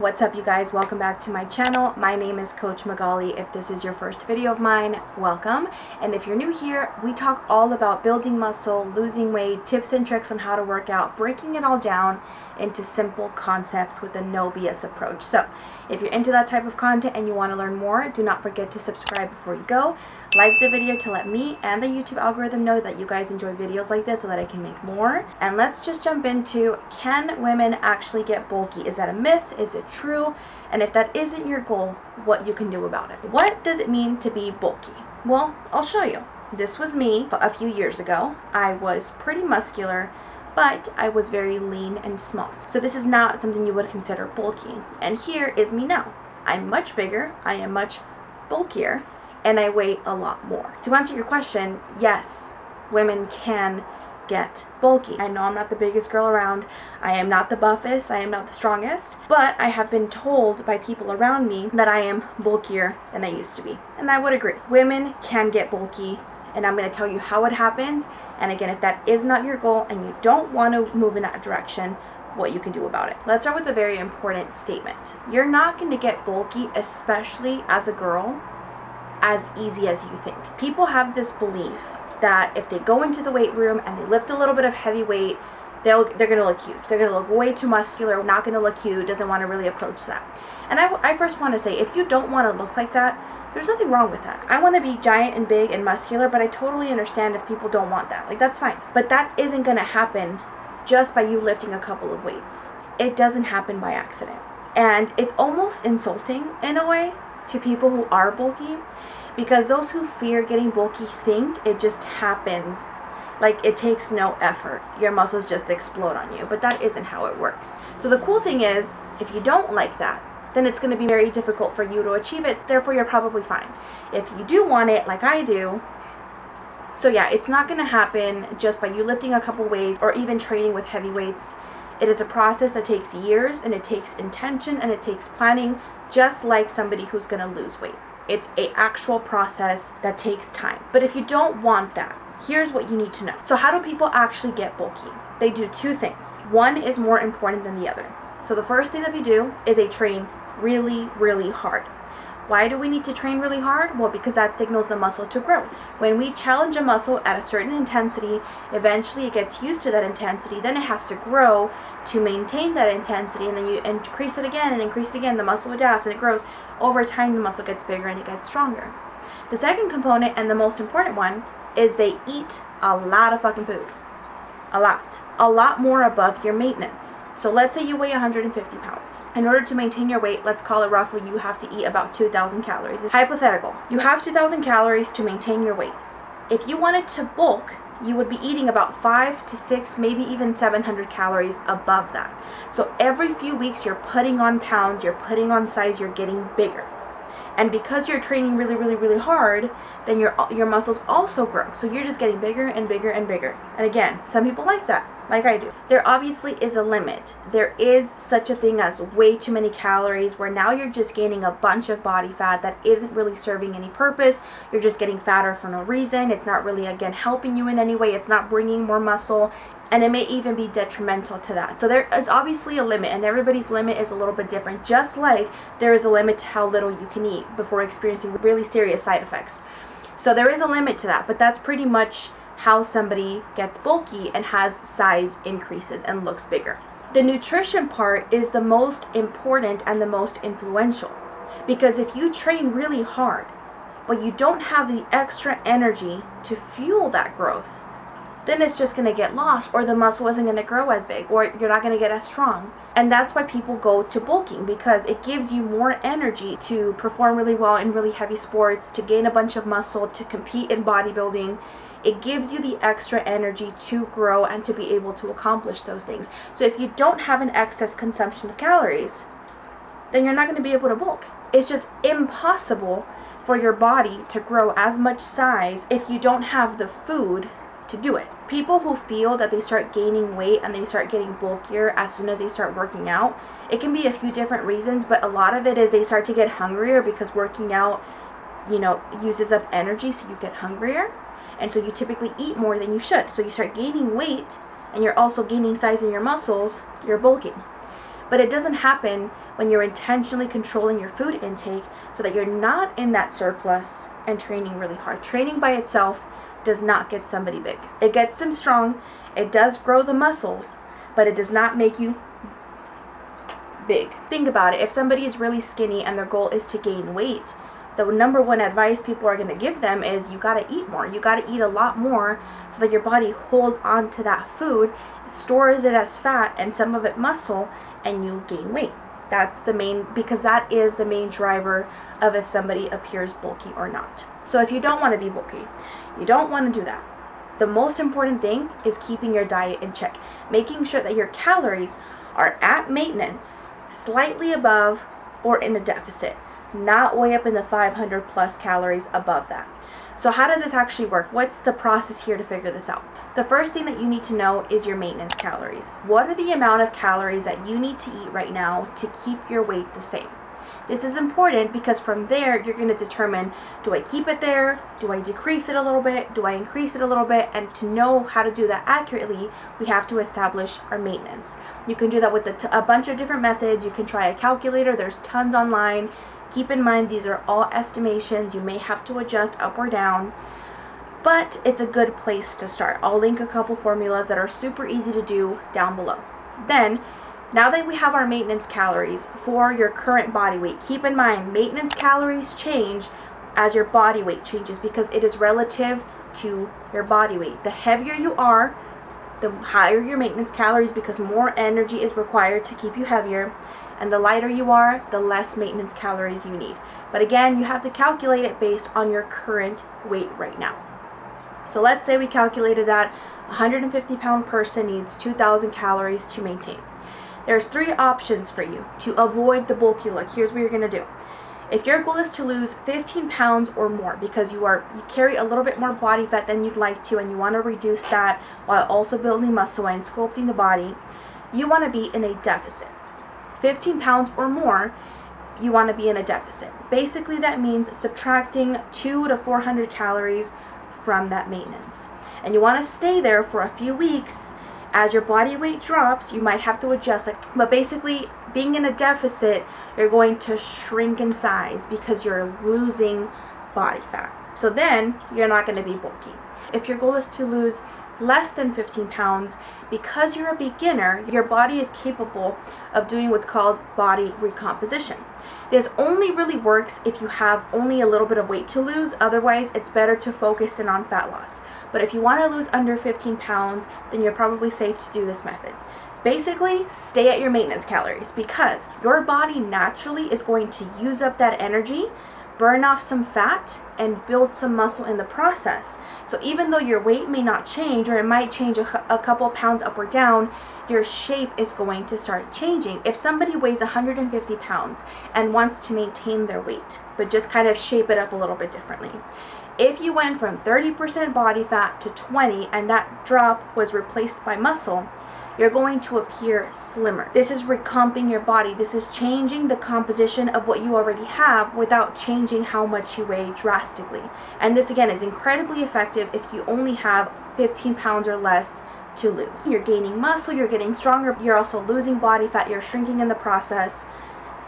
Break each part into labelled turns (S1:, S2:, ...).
S1: What's up, you guys? Welcome back to my channel. My name is Coach Magali. If this is your first video of mine, welcome. And if you're new here, we talk all about building muscle, losing weight, tips and tricks on how to work out, breaking it all down into simple concepts with a no BS approach. So if you're into that type of content and you want to learn more, do not forget to subscribe before you go. Like the video to let me and the YouTube algorithm know that you guys enjoy videos like this so that I can make more. And let's just jump into, can women actually get bulky? Is that a myth? Is it true? And if that isn't your goal, what you can do about it. What does it mean to be bulky? Well, I'll show you. This was me a few years ago. I was pretty muscular, but I was very lean and small. So this is not something you would consider bulky. And here is me now. I'm much bigger. I am much bulkier. And I weigh a lot more. To answer your question, yes, women can get bulky. I know I'm not the biggest girl around. I am not the buffest. I am not the strongest. But I have been told by people around me that I am bulkier than I used to be. And I would agree. Women can get bulky. And I'm going to tell you how it happens. And again, if that is not your goal and you don't want to move in that direction, what you can do about it. Let's start with a very important statement. You're not going to get bulky, especially as a girl, as easy as you think. People have this belief that if they go into the weight room and they lift a little bit of heavy weight, they're gonna look huge. They're gonna look way too muscular, not gonna look cute, doesn't want to really approach that. And I first want to say, if you don't want to look like that, there's nothing wrong with that. I want to be giant and big and muscular, but I totally understand if people don't want that. Like, that's fine. But that isn't gonna happen just by you lifting a couple of weights. It doesn't happen by accident. And it's almost insulting in a way to people who are bulky, because those who fear getting bulky think it just happens, like it takes no effort, your muscles just explode on you. But that isn't how it works. So the cool thing is, if you don't like that, then it's going to be very difficult for you to achieve it, therefore you're probably fine. If you do want it, like I do, so yeah, it's not going to happen just by you lifting a couple weights or even training with heavy weights. It is a process that takes years, and it takes intention, and it takes planning, just like somebody who's going to lose weight. It's an actual process that takes time. But if you don't want that, here's what you need to know. So how do people actually get bulky? They do two things. One is more important than the other. So the first thing that they do is they train really, really hard. Why do we need to train really hard? Well, because that signals the muscle to grow. When we challenge a muscle at a certain intensity, eventually it gets used to that intensity, then it has to grow to maintain that intensity, and then you increase it again and increase it again. The muscle adapts and it grows. Over time, the muscle gets bigger and it gets stronger. The second component, and the most important one, is they eat a lot of fucking food. A lot more above your maintenance. So let's say you weigh 150 pounds. In order to maintain your weight, let's call it roughly, you have to eat about 2,000 calories. It's hypothetical. You have 2,000 calories to maintain your weight. If you wanted to bulk, you would be eating about 5 to 6, maybe even 700 calories above that. So every few weeks you're putting on pounds, you're putting on size, you're getting bigger. And because you're training really, really, really hard, then your muscles also grow. So you're just getting bigger and bigger and bigger. And again, some people like that, like I do. There obviously is a limit. There is such a thing as way too many calories, where now you're just gaining a bunch of body fat that isn't really serving any purpose. You're just getting fatter for no reason. It's not really, again, helping you in any way. It's not bringing more muscle. And it may even be detrimental to that. So there is obviously a limit, and everybody's limit is a little bit different, just like there is a limit to how little you can eat before experiencing really serious side effects. So there is a limit to that, but that's pretty much how somebody gets bulky and has size increases and looks bigger. The nutrition part is the most important and the most influential, because if you train really hard, but you don't have the extra energy to fuel that growth, then it's just going to get lost, or the muscle isn't going to grow as big, or you're not going to get as strong. And that's why people go to bulking, because it gives you more energy to perform really well in really heavy sports, to gain a bunch of muscle, to compete in bodybuilding. It gives you the extra energy to grow and to be able to accomplish those things. So if you don't have an excess consumption of calories, then you're not going to be able to bulk. It's just impossible for your body to grow as much size if you don't have the food to do it. People who feel that they start gaining weight and they start getting bulkier as soon as they start working out, it can be a few different reasons, but a lot of it is they start to get hungrier, because working out, uses up energy, so you get hungrier, and so you typically eat more than you should. So you start gaining weight, and you're also gaining size in your muscles, you're bulking. But it doesn't happen when you're intentionally controlling your food intake so that you're not in that surplus and training really hard. Training by itself does not get somebody big. It gets them strong, it does grow the muscles, but it does not make you big. Think about it. If somebody is really skinny and their goal is to gain weight, the number one advice people are going to give them is you got to eat more. You got to eat a lot more so that your body holds on to that food, stores it as fat and some of it muscle, and you gain weight. That's the main, because that is the main driver of if somebody appears bulky or not. So if you don't want to be bulky, you don't want to do that. The most important thing is keeping your diet in check, making sure that your calories are at maintenance, slightly above or in a deficit, not way up in the 500 plus calories above that. So how does this actually work? What's the process here to figure this out? The first thing that you need to know is your maintenance calories. What are the amount of calories that you need to eat right now to keep your weight the same? This is important because from there you're going to determine, do I keep it there? Do I decrease it a little bit? Do I increase it a little bit? And to know how to do that accurately, we have to establish our maintenance. You can do that with a bunch of different methods. You can try a calculator. There's tons online. Keep in mind, these are all estimations. You may have to adjust up or down, but it's a good place to start. I'll link a couple formulas that are super easy to do down below. Then, now that we have our maintenance calories for your current body weight, keep in mind, maintenance calories change as your body weight changes because it is relative to your body weight. The heavier you are, the higher your maintenance calories because more energy is required to keep you heavier. And the lighter you are, the less maintenance calories you need. But again, you have to calculate it based on your current weight right now. So let's say we calculated that a 150-pound person needs 2,000 calories to maintain. There's 3 options for you to avoid the bulky look. Here's what you're going to do. If your goal is to lose 15 pounds or more because you carry a little bit more body fat than you'd like to and you want to reduce that while also building muscle and sculpting the body, you want to be in a deficit. 15 pounds or more, you want to be in a deficit. Basically, that means subtracting 200 to 400 calories from that maintenance. And you want to stay there for a few weeks. As your body weight drops, you might have to adjust it. But basically, being in a deficit, you're going to shrink in size because you're losing body fat. So then, you're not going to be bulky. If your goal is to lose less than 15 pounds, because you're a beginner, your body is capable of doing what's called body recomposition. This only really works if you have only a little bit of weight to lose. Otherwise, it's better to focus in on fat loss. But if you want to lose under 15 pounds, then you're probably safe to do this method. Basically, stay at your maintenance calories because your body naturally is going to use up that energy, burn off some fat, and build some muscle in the process. So even though your weight may not change, or it might change a couple pounds up or down, your shape is going to start changing. If somebody weighs 150 pounds and wants to maintain their weight, but just kind of shape it up a little bit differently, if you went from 30% body fat to 20 and that drop was replaced by muscle, you're going to appear slimmer. This is recomping your body. This is changing the composition of what you already have without changing how much you weigh drastically. And this again is incredibly effective if you only have 15 pounds or less to lose. You're gaining muscle, you're getting stronger, you're also losing body fat, you're shrinking in the process.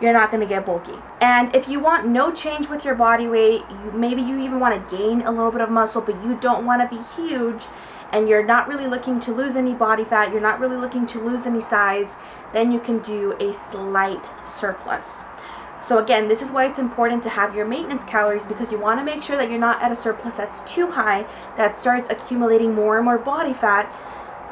S1: You're not going to get bulky. And if you want no change with your body weight, maybe you even want to gain a little bit of muscle, but you don't want to be huge, and you're not really looking to lose any body fat, you're not really looking to lose any size, then you can do a slight surplus. So again, this is why it's important to have your maintenance calories, because you want to make sure that you're not at a surplus that's too high, that starts accumulating more and more body fat,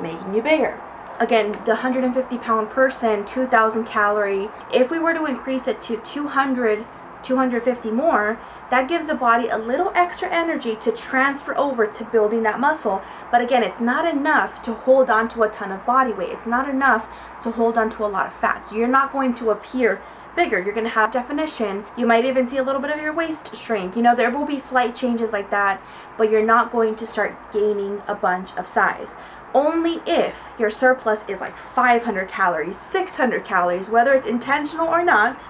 S1: making you bigger. Again, the 150-pound person, 2,000 calorie, if we were to increase it to 200, 250 more, that gives the body a little extra energy to transfer over to building that muscle. But again, it's not enough to hold on to a ton of body weight. It's not enough to hold on to a lot of fat. So you're not going to appear bigger. You're going to have definition. You might even see a little bit of your waist shrink. You know, there will be slight changes like that, but you're not going to start gaining a bunch of size. Only if your surplus is like 500 calories, 600 calories, whether it's intentional or not,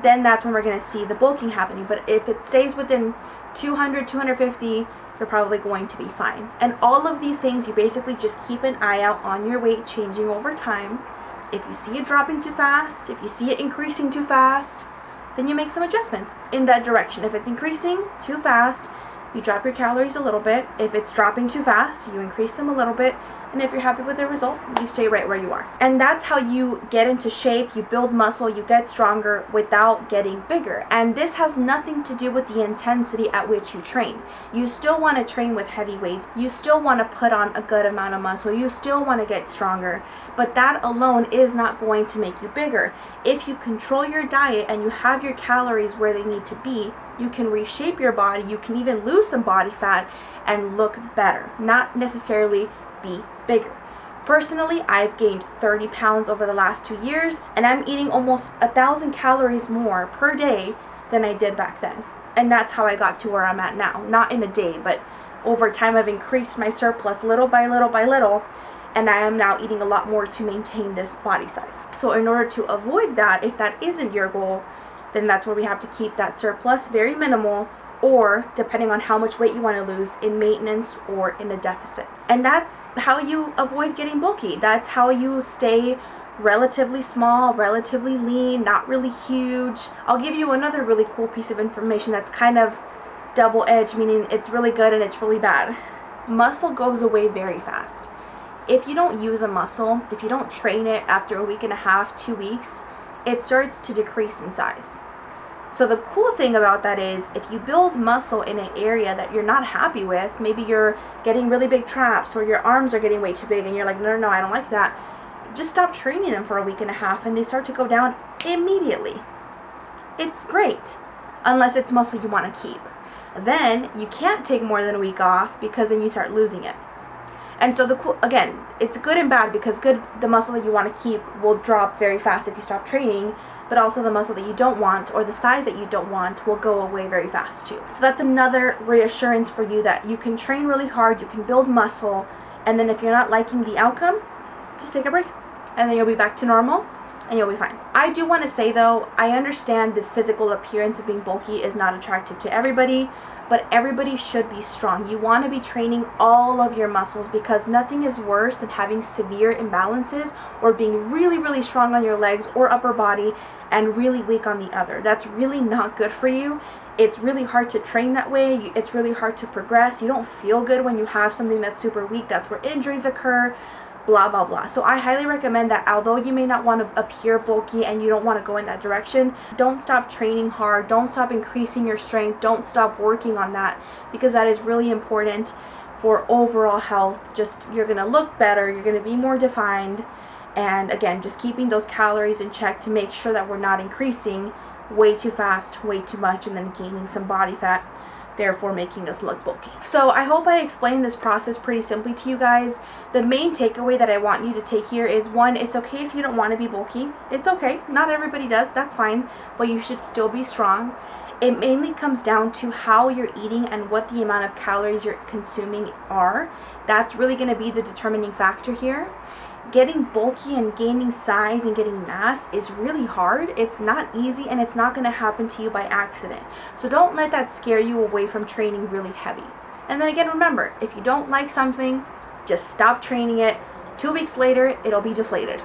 S1: then that's when we're going to see the bulking happening. But if it stays within 200, 250, you're probably going to be fine. And all of these things, you basically just keep an eye out on your weight changing over time. If you see it dropping too fast, if you see it increasing too fast, then you make some adjustments in that direction. If it's increasing too fast, you drop your calories a little bit. If it's dropping too fast, you increase them a little bit. And if you're happy with the result, you stay right where you are. And that's how you get into shape, you build muscle, you get stronger without getting bigger. And this has nothing to do with the intensity at which you train. You still want to train with heavy weights. You still want to put on a good amount of muscle. You still want to get stronger. But that alone is not going to make you bigger. If you control your diet and you have your calories where they need to be, you can reshape your body. You can even lose some body fat and look better, not necessarily be bigger. Personally, I've gained 30 pounds over the last 2 years, and I'm eating almost 1,000 calories more per day than I did back then. And that's how I got to where I'm at now. Not in a day, but over time I've increased my surplus little by little by little, and I am now eating a lot more to maintain this body size. So in order to avoid that, if that isn't your goal, then that's where we have to keep that surplus very minimal, or depending on how much weight you want to lose, in maintenance or in a deficit. And that's how you avoid getting bulky. That's how you stay relatively small, relatively lean, not really huge. I'll give you another really cool piece of information that's kind of double-edged, meaning it's really good and it's really bad. Muscle goes away very fast. If you don't use a muscle, if you don't train it after a week and a half, 2 weeks, it starts to decrease in size. So the cool thing about that is, if you build muscle in an area that you're not happy with, maybe you're getting really big traps or your arms are getting way too big and you're like, no, I don't like that, just stop training them for a week and a half and they start to go down immediately. It's great, unless it's muscle you want to keep. Then you can't take more than a week off, because then you start losing it. And so again, it's good and bad, because the muscle that you want to keep will drop very fast if you stop training, but also the muscle that you don't want, or the size that you don't want, will go away very fast too. So that's another reassurance for you that you can train really hard, you can build muscle, and then if you're not liking the outcome, just take a break, and then you'll be back to normal, and you'll be fine. I do want to say though, I understand the physical appearance of being bulky is not attractive to everybody, but everybody should be strong. You want to be training all of your muscles, because nothing is worse than having severe imbalances or being really, really strong on your legs or upper body and really weak on the other. That's really not good for you. It's really hard to train that way. It's really hard to progress. You don't feel good when you have something that's super weak. That's where injuries occur. Blah, blah, blah. So I highly recommend that, although you may not want to appear bulky and you don't want to go in that direction, don't stop training hard. Don't stop increasing your strength. Don't stop working on that, because that is really important for overall health. Just, you're going to look better. You're going to be more defined. And again, just keeping those calories in check to make sure that we're not increasing way too fast, way too much, and then gaining some body fat, therefore making us look bulky. So I hope I explained this process pretty simply to you guys. The main takeaway that I want you to take here is, one, it's okay if you don't want to be bulky. It's okay. Not everybody does. That's fine. But you should still be strong. It mainly comes down to how you're eating and what the amount of calories you're consuming are. That's really going to be the determining factor here. Getting bulky and gaining size and getting mass is really hard. It's not easy, and it's not going to happen to you by accident. So don't let that scare you away from training really heavy. And then again, remember, if you don't like something, just stop training it. 2 weeks later, it'll be deflated.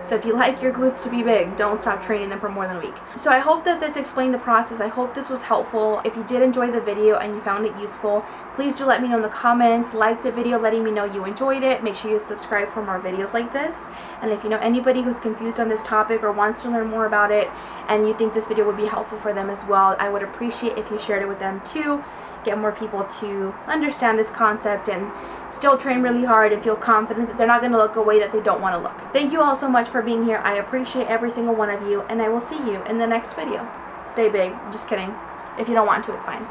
S1: So if you like your glutes to be big, don't stop training them for more than a week. So I hope that this explained the process. I hope this was helpful. If you did enjoy the video and you found it useful, please do let me know in the comments. Like the video, letting me know you enjoyed it. Make sure you subscribe for more videos like this. And if you know anybody who's confused on this topic or wants to learn more about it, and you think this video would be helpful for them as well, I would appreciate if you shared it with them too. Get more people to understand this concept and still train really hard and feel confident that they're not going to look a way that they don't want to look. Thank you all so much for being here. I appreciate every single one of you, and I will see you in the next video. Stay big. Just kidding. If you don't want to, it's fine.